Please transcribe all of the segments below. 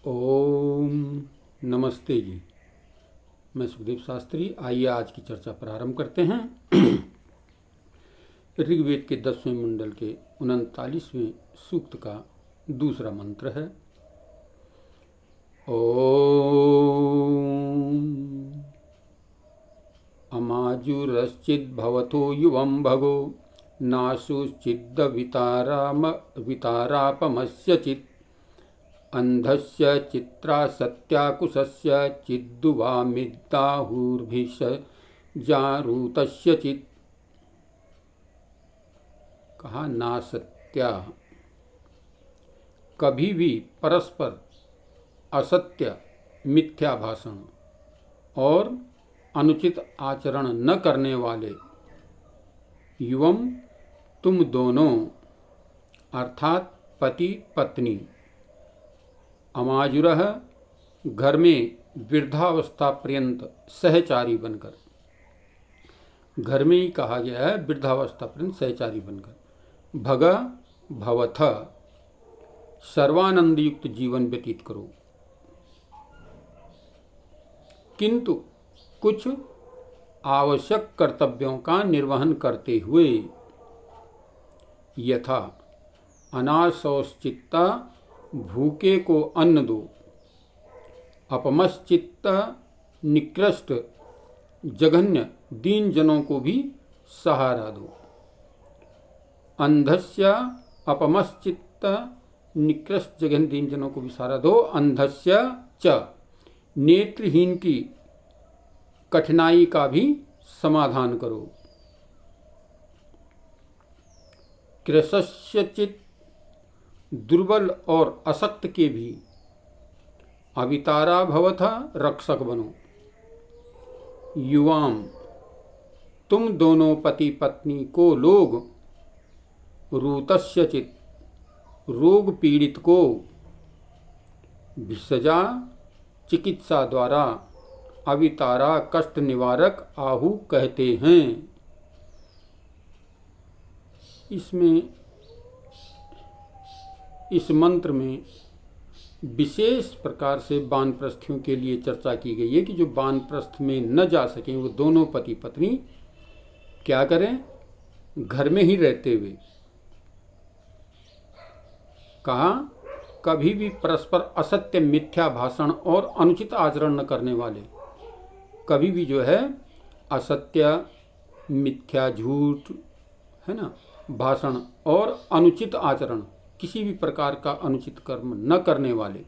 ओम नमस्ते जी। मैं सुखदेव शास्त्री। आइए आज की चर्चा प्रारंभ करते हैं। ऋग्वेद के 10वें मंडल के 39वें सूक्त का दूसरा मंत्र है ओम अमाजुरश्चिद्भवतो युवं भगो नाशुश्चिद्द वितारापमस्य चित् अंधस्य चित्रा सत्याकुशस्य चिद्दुवामिद्दाहुर्भिष जारूतस्य चित्। कहा ना सत्या, कभी भी परस्पर असत्य मिथ्या भाषण और अनुचित आचरण न करने वाले युवम तुम दोनों अर्थात पति पत्नी, अमाजुरः घर में वृद्धावस्था पर्यंत सहचारी बनकर, घर में ही कहा गया है वृद्धावस्था पर्यंत सहचारी बनकर, भग भवथ सर्वानंद युक्त जीवन व्यतीत करो, किंतु कुछ आवश्यक कर्तव्यों का निर्वहन करते हुए, यथा अनाशौश्चित्ता भूखे को अन्न दो, अपमश्चित्त निकृष्ट जघन्य दीन जनों को भी सहारा दो, अंधस्य अपमश्चित्त निकृष्ट जघन्य दीन जनों को भी सहारा दो, अंधस्य च नेत्रहीन की कठिनाई का भी समाधान करो, कृशस्य चित्त दुर्बल और अशक्त के भी अवितारा भवथ रक्षक बनो, युवाम तुम दोनों पति पत्नी को लोग रूतस्य चित रोग पीड़ित को भिषजा चिकित्सा द्वारा अवितारा कष्ट निवारक आहु कहते हैं। इसमें इस मंत्र में विशेष प्रकार से वानप्रस्थियों के लिए चर्चा की गई है कि जो वानप्रस्थ में न जा सकें वो दोनों पति पत्नी क्या करें, घर में ही रहते हुए। कहा कभी भी परस्पर असत्य मिथ्या भाषण और अनुचित आचरण न करने वाले, कभी भी जो है असत्य मिथ्या झूठ है ना भाषण और अनुचित आचरण, किसी भी प्रकार का अनुचित कर्म न करने वाले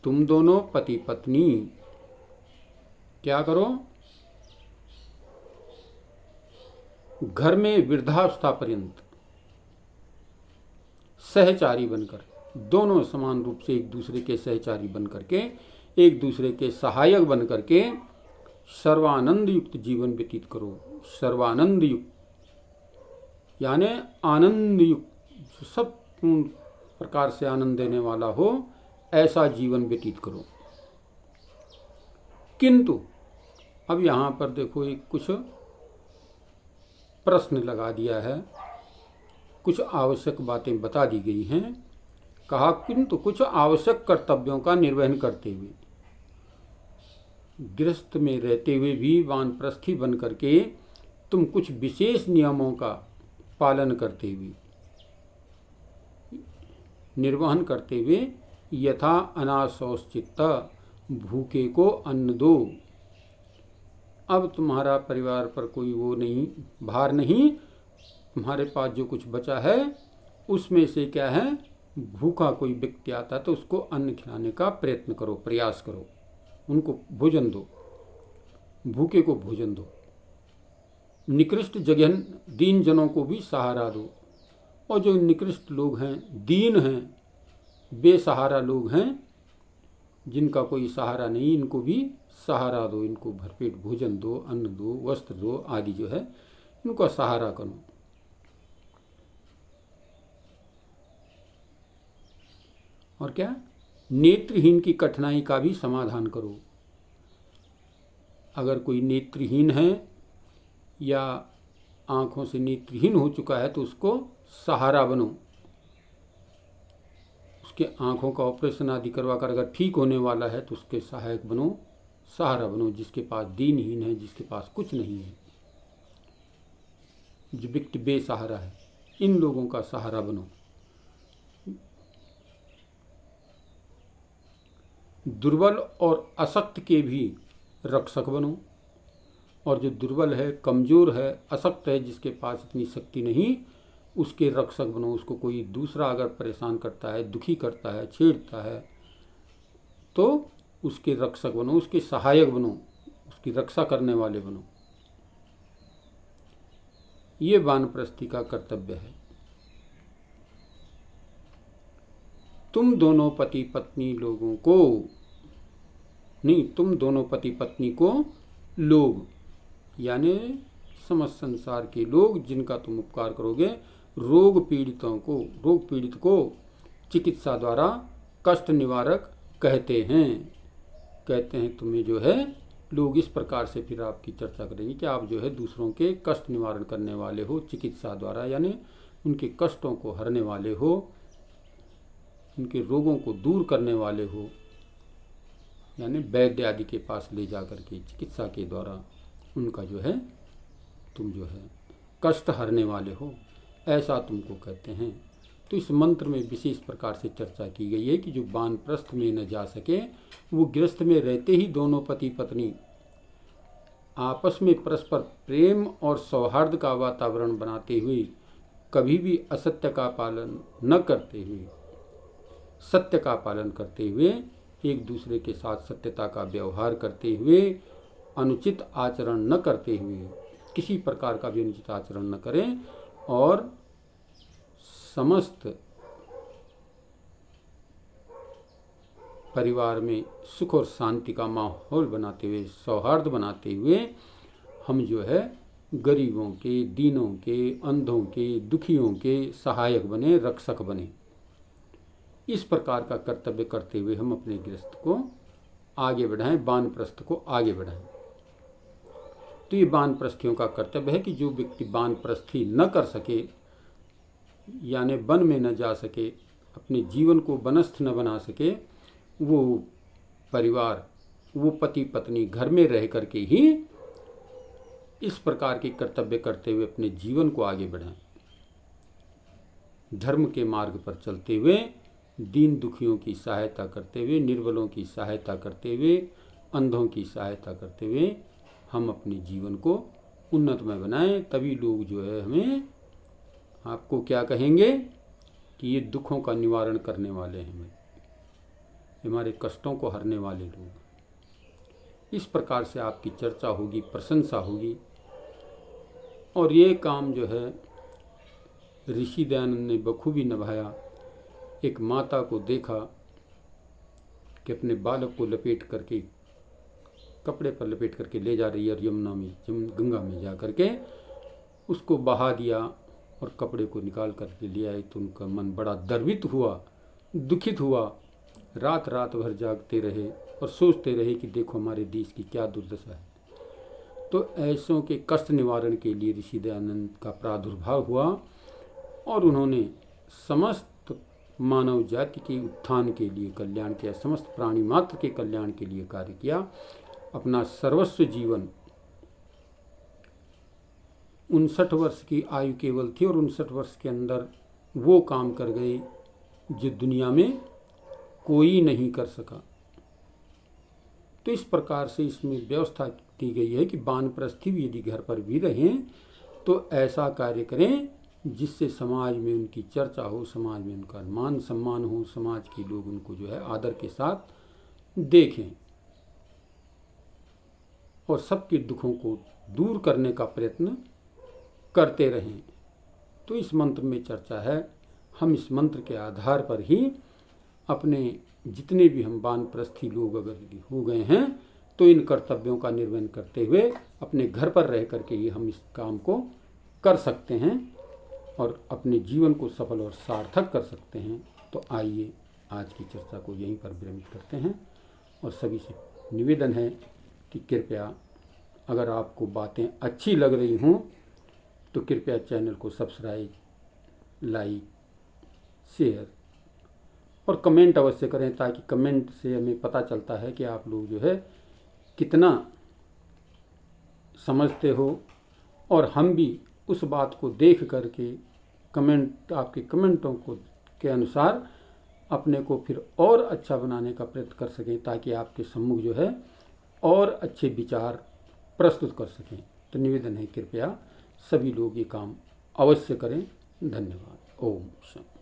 तुम दोनों पति पत्नी क्या करो, घर में वृद्धावस्था पर्यंत सहचारी बनकर, दोनों समान रूप से एक दूसरे के सहचारी बनकर के, एक दूसरे के सहायक बनकर के सर्वानंद युक्त जीवन व्यतीत करो। सर्वानंद युक्त यानी आनंद युक्त, सब प्रकार से आनंद देने वाला हो, ऐसा जीवन व्यतीत करो। किंतु अब यहाँ पर देखो एक कुछ प्रश्न लगा दिया है, कुछ आवश्यक बातें बता दी गई हैं। कहा किंतु कुछ आवश्यक कर्तव्यों का निर्वहन करते हुए, गृहस्थ में रहते हुए भी वानप्रस्थी बन करके तुम कुछ विशेष नियमों का पालन करते हुए, निर्वहन करते हुए, यथा अनाशौश्चित्त भूखे को अन्न दो। अब तुम्हारा परिवार पर कोई वो नहीं, भार नहीं, तुम्हारे पास जो कुछ बचा है उसमें से क्या है, भूखा कोई व्यक्ति आता है तो उसको अन्न खिलाने का प्रयत्न करो, प्रयास करो, उनको भोजन दो, भूखे को भोजन दो, निकृष्ट जघन दीन जनों को भी सहारा दो, और जो निकृष्ट लोग हैं, दीन हैं, बेसहारा लोग हैं, जिनका कोई सहारा नहीं, इनको भी सहारा दो, इनको भरपेट भोजन दो, अन्न दो, वस्त्र दो आदि जो है इनका सहारा करो। और क्या, नेत्रहीन की कठिनाई का भी समाधान करो। अगर कोई नेत्रहीन है या आंखों से नेत्रहीन हो चुका है तो उसको सहारा बनो, उसके आँखों का ऑपरेशन आदि करवा कर अगर ठीक होने वाला है तो उसके सहायक बनो, सहारा बनो। जिसके पास दीनहीन है, जिसके पास कुछ नहीं है, जो व्यक्ति बेसहारा है, इन लोगों का सहारा बनो। दुर्बल और अशक्त के भी रक्षक बनो, और जो दुर्बल है, कमज़ोर है, अशक्त है, जिसके पास इतनी शक्ति नहीं, उसके रक्षक बनो। उसको कोई दूसरा अगर परेशान करता है, दुखी करता है, छेड़ता है, तो उसके रक्षक बनो, उसके सहायक बनो, उसकी रक्षा करने वाले बनो। ये वानप्रस्थी का कर्तव्य है। तुम दोनों पति पत्नी लोगों को नहीं, तुम दोनों पति पत्नी को लोग, यानी समस्त संसार के लोग जिनका तुम उपकार करोगे, रोग पीड़ित को चिकित्सा द्वारा कष्ट निवारक कहते हैं। तुम्हें जो है लोग इस प्रकार से फिर आपकी चर्चा करेंगे कि आप जो है दूसरों के कष्ट निवारण करने वाले हो चिकित्सा द्वारा, यानी उनके कष्टों को हरने वाले हो, उनके रोगों को दूर करने वाले हो, यानी वैद्य आदि के पास ले जा कर के चिकित्सा के द्वारा उनका जो है तुम जो है कष्ट हरने वाले हो, ऐसा तुमको कहते हैं। तो इस मंत्र में विशेष प्रकार से चर्चा की गई है कि जो वानप्रस्थ में न जा सके, वो गृहस्थ में रहते ही दोनों पति पत्नी आपस में परस्पर प्रेम और सौहार्द का वातावरण बनाते हुए, कभी भी असत्य का पालन न करते हुए, सत्य का पालन करते हुए, एक दूसरे के साथ सत्यता का व्यवहार करते हुए, अनुचित आचरण न करते हुए, किसी प्रकार का भी अनुचित आचरण न करें, और समस्त परिवार में सुख और शांति का माहौल बनाते हुए, सौहार्द बनाते हुए, हम जो है गरीबों के, दीनों के, अंधों के, दुखियों के सहायक बने, रक्षक बने। इस प्रकार का कर्तव्य करते हुए हम अपने गृहस्थ को आगे बढ़ाएं, वानप्रस्थ को आगे बढ़ाएं। तो ये वानप्रस्थियों का कर्तव्य है कि जो व्यक्ति वानप्रस्थी न कर सके, यानी वन में न जा सके, अपने जीवन को वनस्थ न बना सके, वो परिवार, वो पति पत्नी घर में रह करके ही इस प्रकार के कर्तव्य करते हुए अपने जीवन को आगे बढ़ाएं। धर्म के मार्ग पर चलते हुए, दीन दुखियों की सहायता करते हुए, निर्बलों की सहायता करते हुए, अंधों की सहायता करते हुए हम अपने जीवन को उन्नतमय बनाएं। तभी लोग जो है हमें, आपको क्या कहेंगे कि ये दुखों का निवारण करने वाले हैं, हमारे कष्टों को हरने वाले लोग। इस प्रकार से आपकी चर्चा होगी, प्रशंसा होगी। और ये काम जो है ऋषि दयानंद ने बखूबी निभाया। एक माता को देखा कि अपने बालक को लपेट करके, कपड़े पर लपेट करके ले जा रही है, और यमुना में, गंगा में जा करके उसको बहा दिया और कपड़े को निकाल करके ले आई। तो उनका मन बड़ा द्रवित हुआ, दुखित हुआ। रात रात भर जागते रहे और सोचते रहे कि देखो हमारे देश की क्या दुर्दशा है। तो ऐसों के कष्ट निवारण के लिए ऋषि दयानंद का प्रादुर्भाव हुआ, और उन्होंने समस्त मानव जाति के उत्थान के लिए कल्याण किया, समस्त प्राणी मात्र के कल्याण के लिए कार्य किया। अपना सर्वस्व जीवन, 59 वर्ष की आयु केवल थी, और 59 वर्ष के अंदर वो काम कर गए जो दुनिया में कोई नहीं कर सका। तो इस प्रकार से इसमें व्यवस्था की गई है कि वानप्रस्थी भी यदि घर पर भी रहें तो ऐसा कार्य करें जिससे समाज में उनकी चर्चा हो, समाज में उनका मान सम्मान हो, समाज के लोग उनको जो है आदर के साथ देखें, और सबके दुखों को दूर करने का प्रयत्न करते रहें। तो इस मंत्र में चर्चा है। हम इस मंत्र के आधार पर ही अपने जितने भी हम वानप्रस्थी लोग अगर हो गए हैं, तो इन कर्तव्यों का निर्वहन करते हुए अपने घर पर रह करके ही हम इस काम को कर सकते हैं और अपने जीवन को सफल और सार्थक कर सकते हैं। तो आइए आज की चर्चा को यहीं पर विरमित करते हैं, और सभी से निवेदन है कि कृपया अगर आपको बातें अच्छी लग रही हों तो कृपया चैनल को सब्सक्राइब, लाइक, शेयर और कमेंट अवश्य करें, ताकि कमेंट से हमें पता चलता है कि आप लोग जो है कितना समझते हो, और हम भी उस बात को देख करके आपके कमेंटों को के अनुसार अपने को फिर और अच्छा बनाने का प्रयत्न कर सकें, ताकि आपके सम्मुख जो है और अच्छे विचार प्रस्तुत कर सकें। तो निवेदन है, कृपया सभी लोग ये काम अवश्य करें। धन्यवाद। ओम शांति।